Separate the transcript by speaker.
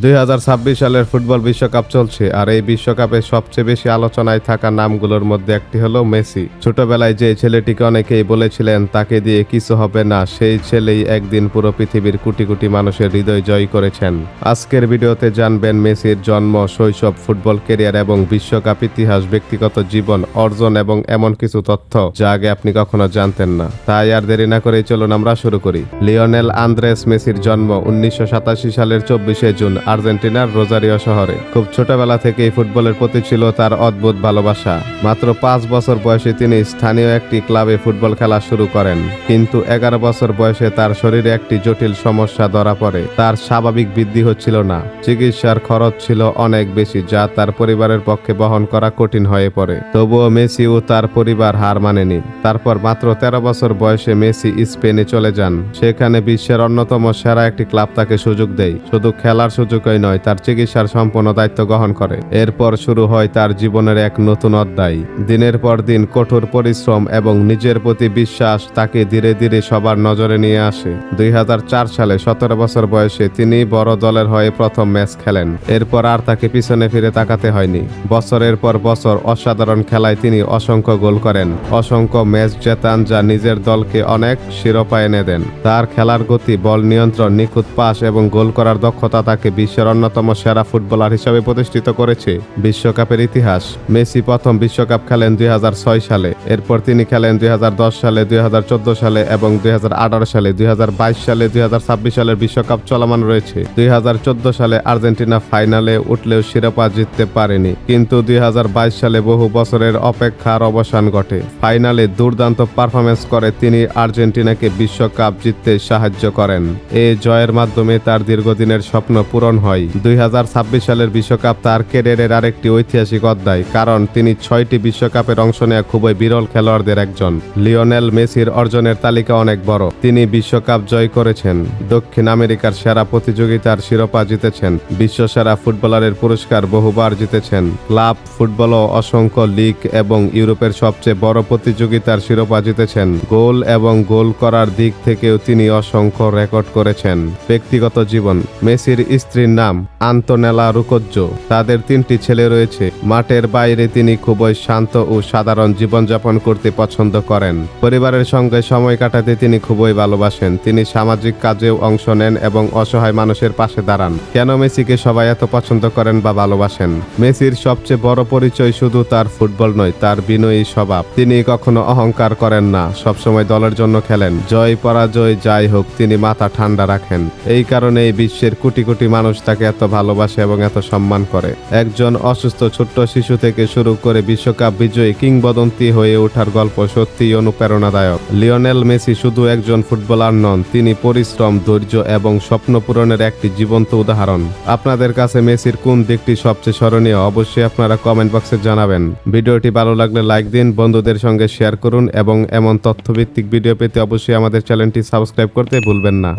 Speaker 1: 2026 সালের ফুটবল বিশ্বকাপ চলছে, আর এই বিশ্বকাপে সবচেয়ে বেশি আলোচনায় থাকা নামগুলোর মধ্যে একটি হলো মেসি। ছোটবেলায় যে ছেলেটিকে অনেকেই বলেছিলেন তাকে দিয়ে কিছু হবে না, সেই ছেলেই একদিন পুরো পৃথিবীর কোটি কোটি মানুষের হৃদয় জয় করেছেন। আজকের ভিডিওতে জানবেন মেসির জন্ম, শৈশব, ফুটবল ক্যারিয়ার এবং বিশ্বকাপ ইতিহাস, ব্যক্তিগত জীবন, অর্জন এবং এমন কিছু তথ্য যা আগে আপনি কখনো জানতেন না। তাই আর দেরি না করেই চলুন আমরা শুরু করি। লিওনেল আন্দ্রেস মেসির জন্ম 1987 সালের 24শে জুন আর্জেন্টিনার রোজারিও শহরে। খুব ছোটবেলা থেকেই ফুটবলের প্রতি ছিল তার অদ্ভুত ভালোবাসা। মাত্র 5 বছর বয়সে তিনি স্থানীয় একটি ক্লাবে ফুটবল খেলা শুরু করেন, কিন্তু 11 বছর বয়সে তার শরীরে একটি জটিল সমস্যা ধরা পড়ে। তার স্বাভাবিক বৃদ্ধি হচ্ছিল না, চিকিৎসার খরচ ছিল অনেক বেশি, যা তার পরিবারের পক্ষে বহন করা কঠিন হয়ে পড়ে। তবুও মেসি ও তার পরিবার হার মানেনি। তারপর মাত্র 13 বছর বয়সে মেসি স্পেনে চলে যান। সেখানে বিশ্বের অন্যতম সেরা একটি ক্লাব তাকে সুযোগ দেয়। শুধু খেলার সুযোগই নয়, তার চিকিৎসার সম্পূর্ণ দায়িত্ব গ্রহণ করে। এরপর শুরু হয় তার জীবনের এক নতুন অধ্যায়। দিনের পর দিন কঠোর পরিশ্রম এবং নিজের প্রতি বিশ্বাস তাকে ধীরে ধীরে সবার নজরে নিয়ে আসে। 2004 সালে 17 বছর বয়সে তিনি বড় দলের হয়ে প্রথম ম্যাচ খেলেন। এরপর আর তাকে পিছনে ফিরে তাকাতে হয়নি। বছরের পর বছর অসাধারণ খেলায় তিনি অসংখ্য গোল করেন, অসংখ্য ম্যাচ জেতান, যা নিজের দলকে অনেক শিরোপা এনে দেন। তার খেলার গতি, বল নিয়ন্ত্রণ, নিখুঁত পাস এবং গোল করার দক্ষতা তাকে বিশ্বের অন্যতম সেরা ফুটবলার হিসেবে প্রতিষ্ঠিত করেছে। বিশ্বকাপের ইতিহাস: মেসি প্রথম বিশ্বকাপ খেলেন 2006 সালে। এরপর তিনি খেলেন 2010 সালে, 2014 সালে এবং 2018 সালে। 2022 সালে, 2026 সালের বিশ্বকাপ চলমান রয়েছে। 2014 সালে আর্জেন্টিনা ফাইনালে উঠলেও শিরোপা জিততে পারেনি, কিন্তু 2022 সালে বহু বছরের অপেক্ষার অবসান ঘটে। ফাইনালে দুর্দান্ত পারফরমেন্স করে তিনি আর্জেন্টিনাকে বিশ্বকাপ জিততে সাহায্য করেন। এই জয়ের মাধ্যমে তার দীর্ঘদিনের স্বপ্ন পূরণ হয়। 2026 সালের বিশ্বকাপ তার ক্যারিয়ারের আরেকটি ঐতিহাসিক অধ্যায়, কারণ তিনি 6টি বিশ্বকাপের অংশ নেওয়া খুবই বিরল খেলোয়াড়দের একজন। লিওনেল মেসির অর্জনের তালিকা অনেক বড়। তিনি বিশ্বকাপ জয় করেছেন, দক্ষিণ আমেরিকার সেরা প্রতিযোগিতার শিরোপা জিতেছেন, বিশ্ব সেরা ফুটবলারের পুরস্কার বহুবার জিতেছেন, ক্লাব ফুটবলও অসংখ্য লিগ এবং ইউরোপের সবচেয়ে বড় প্রতিযোগিতার শিরোপা জিতেছেন। গোল এবং গোল করার দিক থেকেও তিনি অসংখ্য রেকর্ড করেছেন। ব্যক্তিগত জীবন: মেসির স্ত্রীর নাম আন্তনেলা রুকোজ্জো। তাদের 3টি ছেলে রয়েছে। মাঠের বাইরে তিনি খুবই শান্ত ও সাধারণ জীবনযাপন করতে পছন্দ করেন। পরিবারের সঙ্গে সময় কাটাতে তিনি খুবই ভালোবাসেন। তিনি সামাজিক কাজেও অংশ নেন এবং অসহায় মানুষের পাশে দাঁড়ান। কেন মেসিকে সবাই এত পছন্দ করেন বা ভালোবাসেন? মেসির সবচেয়ে বড় পরিচয় শুধু তার ফুটবল নয়, তার বিনয়ী স্বভাব। তিনি কখনো অহংকার করেন না, সবসময় দলের জন্য খেলেন। জয় পরাজয় যাই হোক, তিনি মাথা ঠান্ডা রাখেন। এই কারণে এই বিশ্বের কোটি কোটি মানুষ তাকে এত ভালোবাসে এবং এত সম্মান করে। একজন অসুস্থ ছোট্ট শিশু থেকে শুরু করে বিশ্বকাপ বিজয়ী কিংবদন্তি হয়ে ওঠার গল্প সত্যিই অনুপ্রেরণাদায়ক। লিওনেল মেসি শুধু একজন ফুটবলার নন, তিনি পরিশ্রম, ধৈর্য এবং স্বপ্ন পূরণের একটি জীবন্ত উদাহরণ। আপনাদের কাছে মেসির কোন দিকটি সবচেয়ে স্মরণীয়? অবশ্যই আপনারা কমেন্ট বক্সে জানাবেন। ভিডিওটি ভালো লাগলে লাইক দিন, বন্ধুদের সঙ্গে শেয়ার করুন এবং এমন তথ্যভিত্তিক ভিডিও পেতে অবশ্যই আমাদের চ্যানেলটি সাবস্ক্রাইব করতে ভুলবেন না।